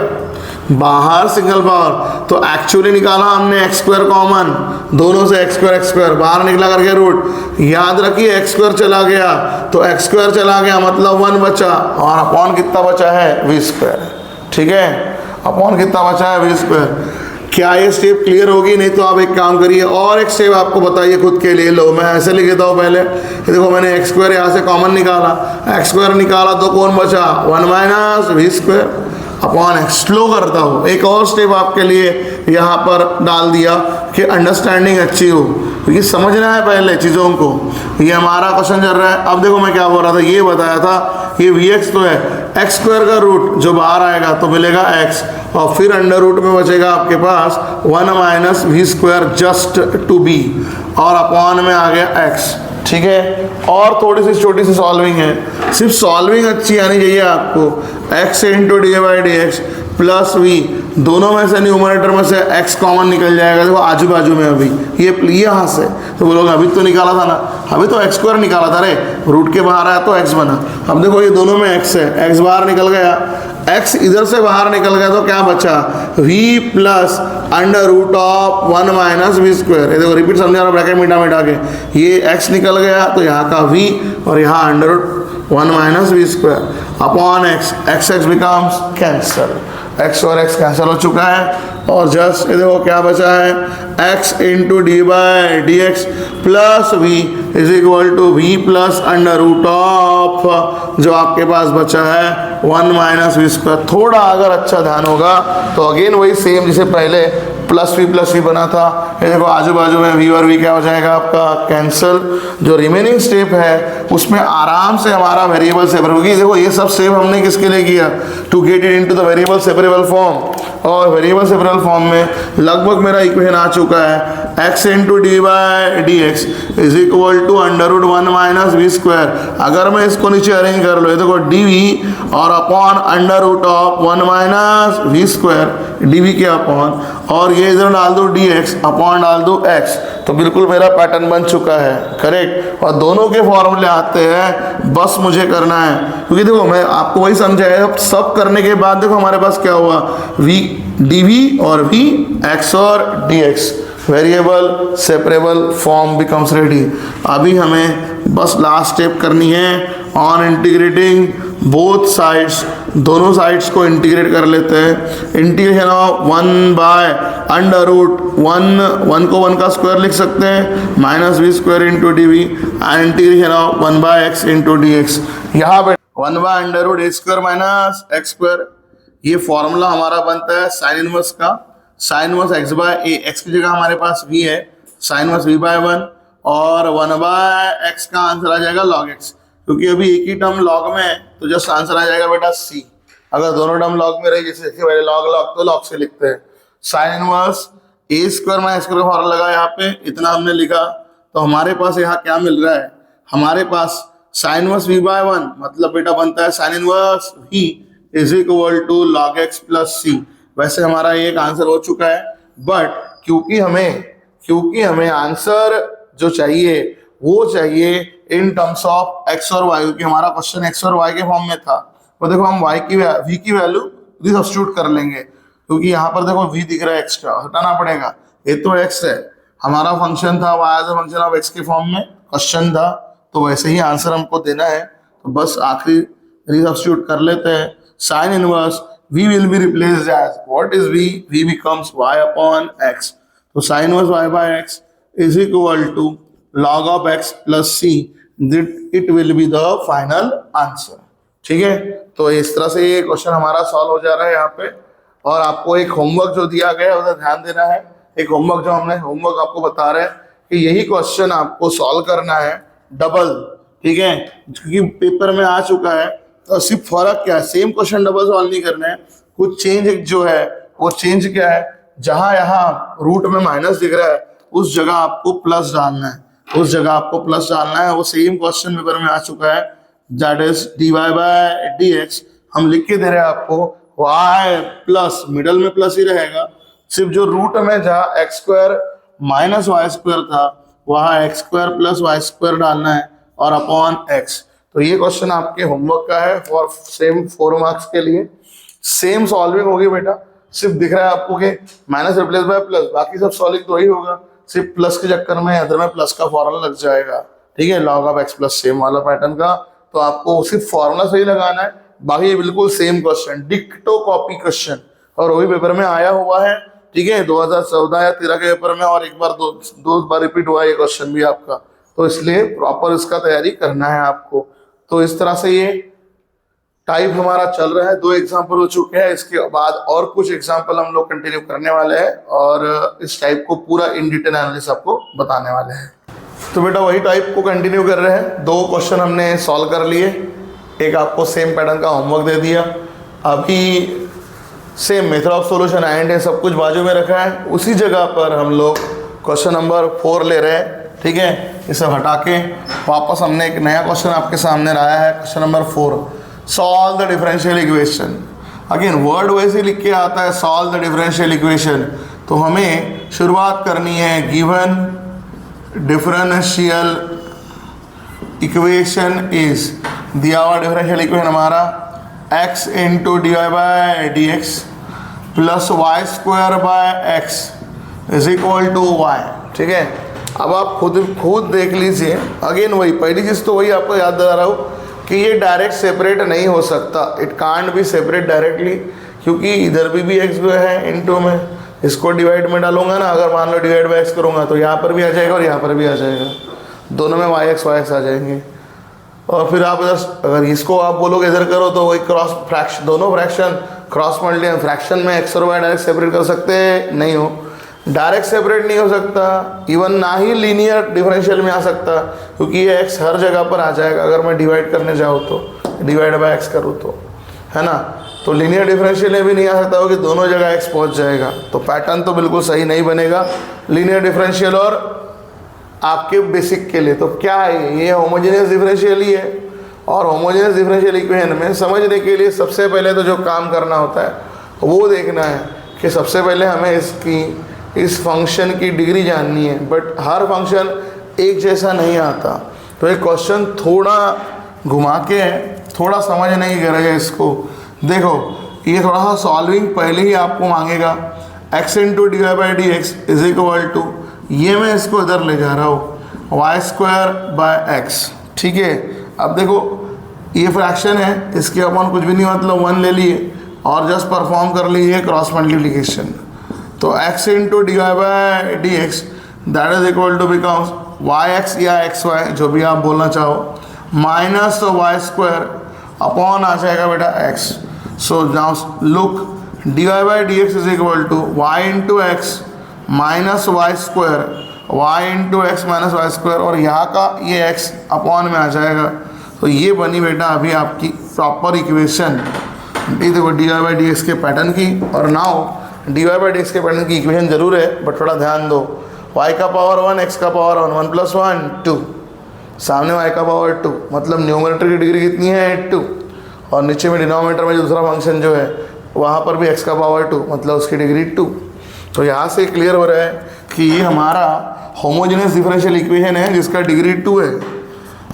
बाहर सिंगल पावर, तो एक्चुअली निकाला हमने एक्स स्क्वायर कॉमन, दोनों से एक्स स्क्वायर बाहर निकला करके रूट, याद रखिए एक्स स्क्वायर चला गया तो एक्स स्क्वायर चला गया मतलब 1 बचा और अपॉन कितना बचा है वी स्क्वायर। ठीक है, अपॉन कितना बचा है वी स्क्वायर। क्या ये स्टेप क्लियर होगी? नहीं तो आप एक काम करिए और एक स्टेप आपको बताइए खुद के लिए। लो मैं ऐसे लिख देता हूँ पहले, ये देखो मैंने एक्स स्क्वायर यहाँ से कॉमन निकाला, एक्स स्क्वायर निकाला तो कौन बचा 1 minus v square upon x. Slow करता हूँ, एक और स्टेप आपके लिए यहाँ पर डाल दिया कि अंडरस्टैंडिंग अच्छी हो, क्योंकि समझना है पहले चीज़ों को। ये हमारा क्वेश्चन चल रहा है, अब देखो मैं क्या बोल रहा था, ये बताया था ये वी एक्स तो है, एक्स स्क्वायर का रूट जो बाहर आएगा तो मिलेगा एक्स और फिर अंडर रूट में बचेगा आपके पास 1 minus v square just to be और अपॉन में आ गया एक्स। ठीक है, और थोड़ी सी छोटी सी सॉल्विंग है, सिर्फ सॉल्विंग अच्छी आनी चाहिए आपको। X into d by d x plus v, दोनों में से न्यूमरेटर में से एक्स कॉमन निकल जाएगा, देखो आजू बाजू में अभी ये यहाँ से, तो बोलोगे अभी तो निकाला था ना, अभी तो एक्स स्क्वायर निकाला था रे, रूट के बाहर आया तो एक्स बना। अब देखो ये दोनों में एक्स है, एक्स बाहर निकल गया, एक्स इधर से बाहर निकल गया तो क्या बचा v plus under root of 1 minus v square. ये देखो रिपीट समझा रहा, ब्रैकेट मिटा के ये x निकल गया तो यहाँ का v और यहाँ under root 1 minus v square upon x, x x becomes cancel, x और x कैंसिल हो चुका है और जस्ट ये देखो क्या बचा है, x into d by d x plus v is equal to v plus under root of जो आपके पास बचा है 1 माइनस वी स्क्वायर। थोड़ा अगर अच्छा ध्यान होगा तो अगेन वही सेम जैसे पहले प्लस वी बना था, ये देखो आजू बाजू में वी और वी क्या हो जाएगा आपका कैंसिल। जो रिमेनिंग स्टेप है उसमें आराम से हमारा वेरिएबल सेपरेबल, क्योंकि देखो ये सब स्टेप हमने किसके लिए किया, to get it into the variable separable form. और वेरिएबल सेपरेबल फॉर्म में लगभग मेरा इक्वेशन आ चुका है, x into d by d x is equal to under root 1 minus v square. अगर मैं इसको नीचे अरेंज कर लो, देखो डी वी और upon under root of 1 minus v square d v के अपॉन, और ये इधर डाल दो डी एक्स अपॉन डाल दो x, तो बिल्कुल मेरा पैटर्न बन चुका है, करेक्ट। और दोनों के फॉर्मूले आते हैं, बस मुझे करना है, क्योंकि देखो मैं आपको वही समझाया, सब करने के बाद देखो हमारे पास क्या हुआ, वी डी वी और वी एक्स और d x variable separable form becomes ready. अभी हमें बस लास्ट स्टेप करनी है, ऑन इंटीग्रेटिंग बोथ साइड्स, दोनों साइड्स को इंटीग्रेट कर लेते हैं। Integration of 1 by under root 1 को 1 का स्क्वायर लिख सकते हैं minus v square into d v, and integration of 1 by x into d x. यहाँ पे 1 by under root A square minus x square, ये फॉर्मूला हमारा बनता है साइन इनवर्स का। साइन इनवर्स एक्स बाय ए, एक्स की जगह हमारे पास वी है, साइन इनवर्स वी बाय 1 और 1 बाय एक्स का आंसर आ जाएगा लॉग एक्स, क्योंकि अभी एक ही टर्म लॉग में है तो जस्ट आंसर आ जाएगा बेटा सी। अगर दोनों टर्म लॉग में रही, जैसे देखिए पहले लॉग तो लॉग से लिखते हैं, साइन इनवर्स ए स्क्वायर माइनस स्क्वायर का फॉर्मूला लगा, यहाँ पे इतना हमने लिखा, तो हमारे पास यहाँ क्या मिल रहा है, हमारे पास साइन इनवर्स वी बाय 1 मतलब बेटा बनता है sine inverse v is equal to log x plus c. वैसे हमारा एक आंसर हो चुका है, बट क्योंकि हमें आंसर जो चाहिए वो चाहिए इन टर्म्स ऑफ एक्स और वाई, क्योंकि हमारा क्वेश्चन एक्स और वाई के फॉर्म में था। तो देखो हम वाई की वी की वैल्यू सब्स्टिट्यूट कर लेंगे, क्योंकि यहाँ पर देखो वी दिख रहा है, एक्स का हटाना पड़ेगा, ये तो एक्स है, हमारा फंक्शन था y as a function of x के फॉर्म में क्वेश्चन था, तो वैसे ही आंसर हमको देना है। तो बस आखिरी रिसब्स्टिट्यूट कर लेते हैं, sine inverse v will be replaced as what is v? v becomes y upon x. So sin inverse y by x is equal to log of x plus c. It will be the final answer. ठीक है, तो इस तरह से ये question हमारा solve हो जा रहा है यहाँ पे। और आपको एक होमवर्क जो दिया गया है उधर ध्यान देना है। एक होमवर्क जो हमने होमवर्क आपको बता रहे हैं कि यही क्वेश्चन आपको सॉल्व करना है डबल, ठीक है, क्योंकि पेपर में आ चुका है। तो सिर्फ फर्क क्या है, सेम क्वेश्चन डबल सॉल्व नहीं करना है, कुछ चेंज जो है वो चेंज क्या है, जहां यहाँ रूट में माइनस दिख रहा है उस जगह आपको प्लस डालना है, उस जगह आपको प्लस डालना है। वो सेम क्वेश्चन पेपर में आ चुका है, that is d y by d x. हम लिख के दे रहे हैं आपको वाई प्लस, मिडल में प्लस ही रहेगा, सिर्फ जो रूट में जहाँ x square minus y square था वहाँ x square plus y square डालना है और अपॉन एक्स। तो ये क्वेश्चन आपके होमवर्क का है फॉर सेम 4 मार्क्स के लिए। सेम सॉल्विंग होगी बेटा, सिर्फ दिख रहा है आपको कि माइनस रिप्लेस बाय प्लस, बाकी सब सॉल्विंग तो वही होगा, सिर्फ प्लस के चक्कर में अदर में प्लस का फॉर्मूला लग जाएगा, ठीक है, log of x plus same वाला पैटर्न का। तो आपको सिर्फ फॉर्मूला सही लगाना है, बाकी बिल्कुल सेम क्वेश्चन, डिक्टो कॉपी क्वेश्चन, और वही पेपर में आया हुआ है, ठीक है, 2014 या 13 के पेपर में, और एक बार दो बार रिपीट हुआ ये क्वेश्चन भी आपका, तो इसलिए प्रॉपर इसका तैयारी करना है आपको। तो इस तरह से ये टाइप हमारा चल रहा है, 2 एग्जाम्पल हो चुके हैं, इसके बाद और कुछ एग्जाम्पल हम लोग कंटिन्यू करने वाले हैं और इस टाइप को पूरा इन डिटेल एनालिसिस आपको बताने वाले हैं। तो बेटा वही टाइप को कंटिन्यू कर रहे हैं, 2 क्वेश्चन हमने सॉल्व कर लिए, एक आपको सेम पैटर्न का होमवर्क दे दिया, अभी same method of solution and है सब कुछ बाजू में रखा है, उसी जगह पर हम लोग क्वेश्चन नंबर 4 ले रहे हैं, ठीक है। इसे हटा के वापस हमने एक नया क्वेश्चन आपके सामने लाया है, question number 4, solve the differential equation. Again word वैसे लिख के आता है सॉल्व द डिफरेंशियल इक्वेशन, तो हमें शुरुआत करनी है गिवन डिफरेंशियल इक्वेशन इज, दिया हुआ डिफरेंशियल इक्वेशन हमारा x into d y by d x plus y square by x is equal to y, ठीक है। अब आप खुद देख लीजिए, अगेन वही पहली चीज़ तो वही आपको याद दिला रहा हूँ कि ये डायरेक्ट सेपरेट नहीं हो सकता, it can't be separate directly, क्योंकि इधर भी एक्स जो है इनटू में, इसको डिवाइड में डालूंगा ना, अगर मान लो डिवाइड बाय एक्स करूँगा तो यहाँ पर भी आ जाएगा और यहाँ पर भी आ जाएगा, दोनों में वाई एक्स आ जाएंगे। और फिर आप इधर अगर इसको आप बोलोगे इधर करो तो वही क्रॉस फ्रैक्शन, दोनों फ्रैक्शन क्रॉस मल्टी फ्रैक्शन में एक्स और वाई डायरेक्ट सेपरेट कर सकते हैं, नहीं हो, डायरेक्ट सेपरेट नहीं हो सकता, इवन ना ही लीनियर डिफरेंशियल में आ सकता, क्योंकि ये एक्स हर जगह पर आ जाएगा अगर मैं डिवाइड करने जाऊँ तो, डिवाइड बाय एक्स करूँ तो, है ना। तो लीनियर डिफरेंशियल में भी नहीं आ सकता हो कि दोनों जगह एक्स पहुँच जाएगा, तो पैटर्न तो बिल्कुल सही नहीं बनेगा लीनियर डिफरेंशियल और आपके बेसिक के लिए। तो क्या है ये होमोजेनियस डिफरेंशियल ही है, और होमोजेनियस डिफरेंशियल इक्वेशन में समझने के लिए सबसे पहले तो जो काम करना होता है वो देखना है कि सबसे पहले हमें इस फंक्शन की डिग्री जाननी है, बट हर फंक्शन एक जैसा नहीं आता, तो एक क्वेश्चन थोड़ा घुमा के थोड़ा समझने की गरज है इसको। देखो ये थोड़ा सा सॉल्विंग पहले ही आपको मांगेगा, x into d y by d x is equal to, ये मैं इसको इधर ले जा रहा हूँ वाई स्क्वायर बाय एक्स, ठीक है। अब देखो ये फ्रैक्शन है, इसके अपन कुछ भी नहीं मतलब 1 ले लिए और जस्ट परफॉर्म कर लीजिए क्रॉस मल्टीप्लिकेशन, तो x into d y by d x that is equal to becomes y x या एक्स वाई जो भी आप बोलना चाहो माइनस वाई स्क्वायर अपॉन आ जाएगा बेटा x। So now look d y by d x is equal to y into x minus y square, y into x minus y square, और यहाँ का ये x अपॉन में आ जाएगा। तो ये बनी बेटा अभी आपकी प्रॉपर इक्वेशन, ये देखो d y by d x के पैटर्न की। और now d y by d x के पैटर्न की इक्वेशन जरूर है, बट थोड़ा ध्यान दो, y का पावर 1 x का पावर 1, 1 प्लस 1 2, सामने y का पावर 2, मतलब न्यूमरेटर की डिग्री कितनी है 2, और नीचे में डिनोमिनेटर में जो दूसरा फंक्शन जो है वहाँ पर भी x का पावर 2, मतलब उसकी डिग्री 2। तो यहाँ से क्लियर हो रहा है कि ये हमारा होमोजेनियस डिफरेंशियल इक्वेशन है जिसका डिग्री 2 है।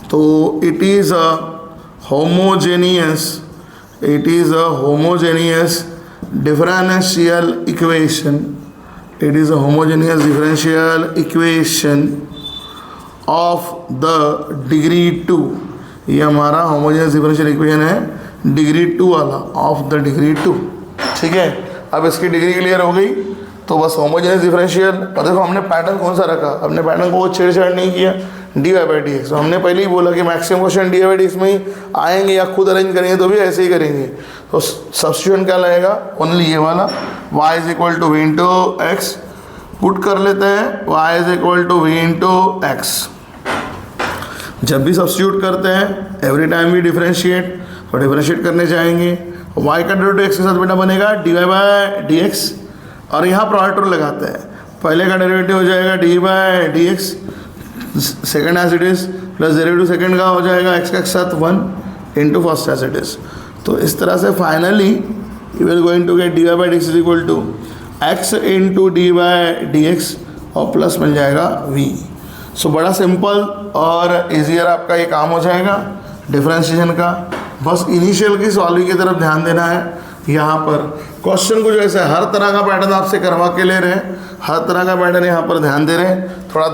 तो it is a homogeneous differential equation, it is a homogeneous differential equation of the degree 2, ये हमारा homogeneous differential equation है डिग्री 2 वाला, ऑफ द डिग्री 2, ठीक है। अब इसकी डिग्री क्लियर हो गई, तो बस होमोजेनियस डिफरेंशियल। और देखो हमने पैटर्न कौन सा रखा, हमने पैटर्न को छेड़छाड़ नहीं किया, d y by d x. तो हमने पहले ही बोला कि maximum question d y by d x में ही आएंगे, या खुद अरेंज करेंगे तो भी ऐसे ही करेंगे। तो सब्स्टिट्यूशन क्या लगेगा, ओनली ये वाला y is equal to v into x, put कर लेते हैं y is equal to v into x. जब भी सब्स्टिट्यूट करते हैं एवरी टाइम भी डिफरेंशिएट, और डिफरेंशिएट करने जाएंगे y का डेरिवेटिव x के साथ बेटा बनेगा d y by d x, और यहाँ प्रोडक्ट लगाते हैं, पहले का डेरिवेटिव हो जाएगा d by d x, second as it is, plus derivative second का हो जाएगा एक्स के साथ 1 into first as it is. तो इस तरह से finally you will going to get d y by d x is equal to x into d by d x, और प्लस मिल जाएगा v। सो बड़ा सिंपल और ईजियर आपका ये काम हो जाएगा डिफरेंशिएशन का। बस इनिशियल की सॉल्विंग की तरफ ध्यान देना है। यहाँ पर क्वेश्चन को जो ऐसे हर तरह का पैटर्न आपसे करवा के ले रहे हैं, हर तरह का पैटर्न यहाँ पर ध्यान दे रहे हैं, थोड़ा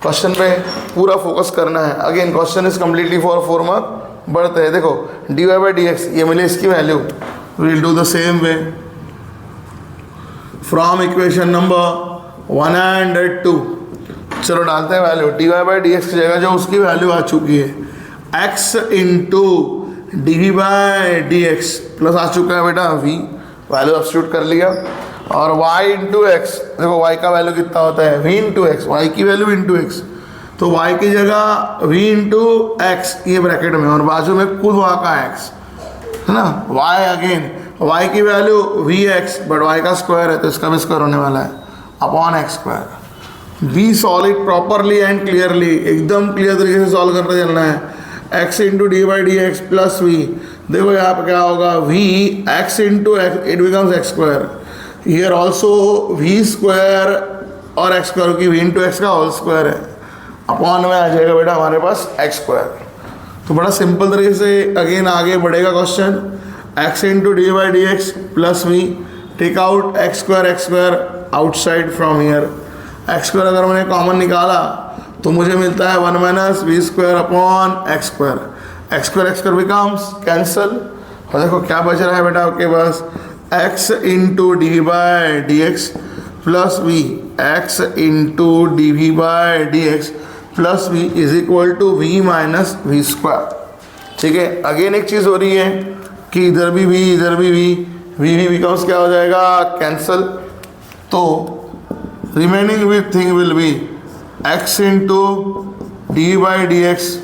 क्वेश्चन पे पूरा फोकस करना है। Again question is completely for 4 mark. बढ़ते हैं, देखो d y by d x ये मिले, इसकी value will do the same way from equation number 102। चलो डालते हैं value, d y by d x की जगह जो उसकी वैल्यू आ चुकी है x into d v by d x plus आ चुका है बेटा v, वैल्यू सब्स्टिट्यूट कर लिया, और y इंटू एक्स, देखो y का वैल्यू कितना होता है v इंटू एक्स, y की वैल्यू इंटू एक्स, तो y की जगह v इंटू एक्स ये ब्रैकेट में, और बाजू में खुद वहाँ का x है ना, y अगेन y की value v x, but y का स्क्वायर है तो इसका भी स्क्वायर होने वाला है upon x square. Be solid properly and clearly, एकदम क्लियर तरीके से सॉल्व करते चलना है। x into d by d x plus v, देखो यहाँ पर क्या होगा v x into x, it becomes x square, here also v square और एक्स स्क्वायर की v इंटू एक्स का होल स्क्वायर है, अपॉन में आ जाएगा बेटा हमारे पास एक्स स्क्वायर। तो बड़ा सिंपल तरीके से अगेन आगे बढ़ेगा question, x into d by d x plus v, take out x square outside from here, x square अगर मैंने कॉमन निकाला तो मुझे मिलता है 1 minus v square upon x square becomes cancel. और देखो क्या बच रहा है बेटा आपके पास x into d v by d x plus v, x into d v by d x plus v is equal to we minus v square. ठीक है, अगेन एक चीज़ हो रही है कि इधर भी वी, इधर भी वी बिकम्स क्या हो जाएगा, कैंसल। तो remaining with thing will be x into d by d x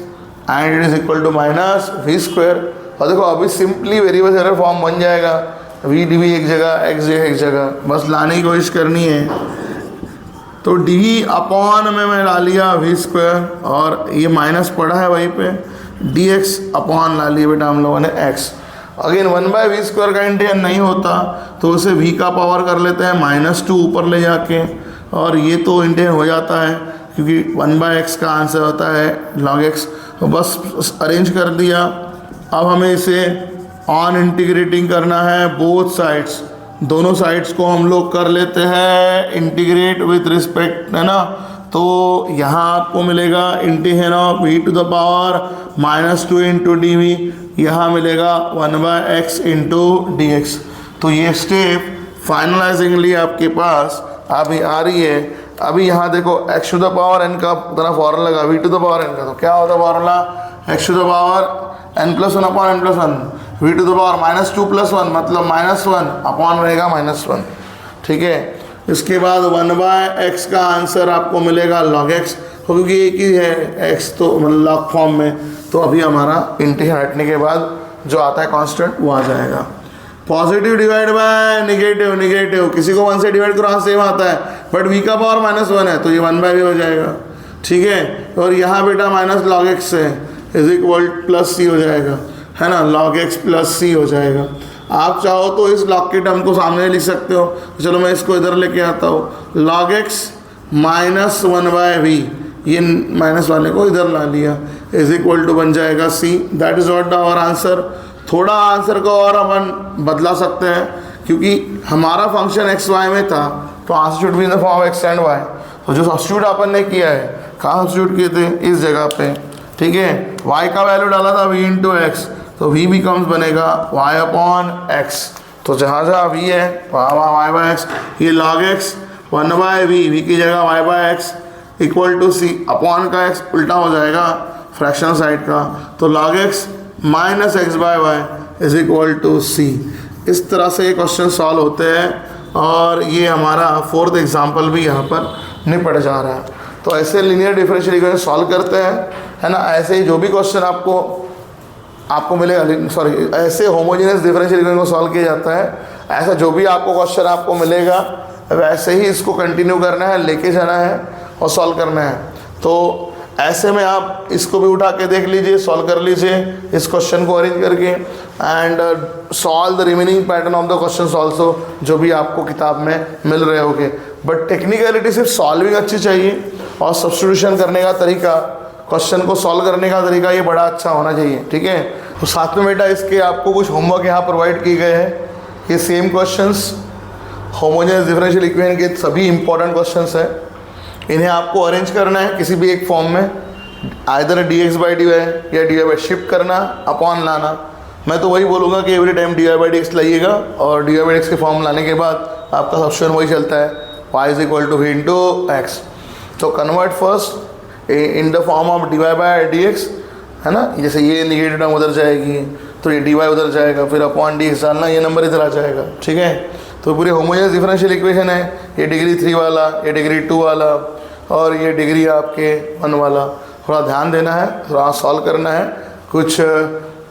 and it is equal to minus v square. और देखो अभी सिंपली वेरिएबल एरर फॉर्म बन जाएगा, वी डी वी एक जगह, एक्स एक जगह, बस लाने की कोशिश करनी है। तो डी अपॉन में मैं ला लिया वी स्क्वायर और ये माइनस पड़ा है वहीं पे, डी एक्स अपॉन ला लिया बेटा हम लोगों ने x. Again 1 by v square का इंटीग्रेशन नहीं होता तो उसे v का पावर कर लेते हैं -2 ऊपर ले जाके, और ये तो इंटीग्रेशन हो जाता है क्योंकि 1 बाय एक्स का आंसर होता है log x। तो बस अरेंज कर दिया। अब हमें इसे ऑन इंटीग्रेटिंग करना है बोथ साइड्स, दोनों साइड्स को हम लोग कर लेते हैं इंटीग्रेट विथ रिस्पेक्ट, है ना। तो यहाँ आपको मिलेगा integration of v to the power -2 into d v, यहाँ मिलेगा 1 by x into d x. तो ये स्टेप फाइनलाइजिंगली आपके पास अभी आ रही है। अभी यहाँ देखो x to the power n का तरह फॉर्मूला लगा v to the power n का, तो क्या होता formula, x to the power n+1 upon n+1, v to the power -2 + 1 मतलब -1 अपॉन रहेगा -1। ठीक है, इसके बाद 1 बाय एक्स का आंसर आपको मिलेगा log x, क्योंकि एक ही है x तो मतलब लॉग फॉर्म में, तो अभी हमारा इंटीग्रेशन हटने के बाद जो आता है कांस्टेंट वो आ जाएगा। Positive divide by negative, negative किसी को 1 से डिवाइड करो सेम आता है, बट v का पावर -1 है तो ये 1 बाय v हो जाएगा। ठीक है, और यहाँ बेटा माइनस log x है इज इक्वल प्लस सी हो जाएगा, है ना, log x प्लस सी हो जाएगा। आप चाहो तो इस log के टर्म को सामने लिख सकते हो, चलो मैं इसको इधर लेके आता हूँ, log x -1 बाय v, ये माइनस वाले को इधर ला लिया, इज इक्वल टू बन जाएगा c। That is what our answer. थोड़ा आंसर को और अपन बदला सकते हैं क्योंकि हमारा फंक्शन एक्स वाई में था, तो answer should be in the form of x and y. तो जो सब्स्टिट्यूट अपन ने किया है, कहाँ सब्स्टिट्यूट किए थे, इस जगह पे। ठीक है, y का वैल्यू डाला था v इंटू एक्स, तो v बिकम्स बनेगा y अपॉन x। तो जहाँ जहाँ v है वहाँ y बाय एक्स, ये log x 1 बाय v की जगह y by x equal to c, upon का x उल्टा हो जाएगा फ्रैक्शनल साइड का, तो log x minus x by y is equal to c। इस तरह से ये क्वेश्चन सॉल्व होते हैं और ये हमारा 4th एग्जाम्पल भी यहाँ पर निपट जा रहा है। तो ऐसे लीनियर डिफरेंशियल इक्वेशन सॉल्व करते हैं, है ना। ऐसे ही जो भी क्वेश्चन आपको मिलेगा, सॉरी, ऐसे होमोजेनियस डिफरेंशियल इक्वेशन को सॉल्व किया जाता है। ऐसा जो भी आपको क्वेश्चन आपको मिलेगा वैसे ही इसको कंटिन्यू करना है, लेके जाना है और सॉल्व करना है। तो ऐसे में आप इसको भी उठा के देख लीजिए, सॉल्व कर लीजिए इस क्वेश्चन को अरेंज करके, and solve the remaining pattern of the questions also जो भी आपको किताब में मिल रहे होंगे। बट टेक्निकलिटी सिर्फ सॉल्विंग अच्छी चाहिए और सब्स्टिट्यूशन करने का तरीका, क्वेश्चन को सॉल्व करने का तरीका ये बड़ा अच्छा होना चाहिए। ठीक है, तो साथ में बेटा इसके आपको कुछ होमवर्क यहाँ प्रोवाइड किए गए हैं। ये same questions homogeneous differential equation के सभी इंपॉर्टेंट क्वेश्चंस हैं। इन्हें आपको अरेंज करना है किसी भी एक फॉर्म में, आइदर dx बाई dy या dy बाई शिफ्ट करना, अपॉन लाना। मैं तो वही बोलूँगा कि every time dy by dx लाइएगा और dy बाई dx के फॉर्म लाने के बाद आपका सब्स्टिट्यूशन वही चलता है, y is equal to v into x. तो convert first in the form of dy by dx, है ना। जैसे ये निगेटिव टर्म उधर जाएगी तो ये dy उधर जाएगा, फिर अपॉन dx डालना, ये नंबर इधर आ जाएगा। ठीक है, तो पूरी होमोजेनियस डिफरेंशियल इक्वेशन है। ये डिग्री 3 वाला, ये डिग्री 2 वाला और ये डिग्री आपके 1 वाला। थोड़ा ध्यान देना है, थोड़ा सॉल्व करना है, कुछ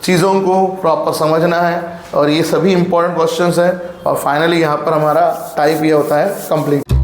चीज़ों को प्रॉपर समझना है, और ये सभी इंपॉर्टेंट क्वेश्चंस हैं। और फाइनली यहाँ पर हमारा टाइप ये होता है कंप्लीट।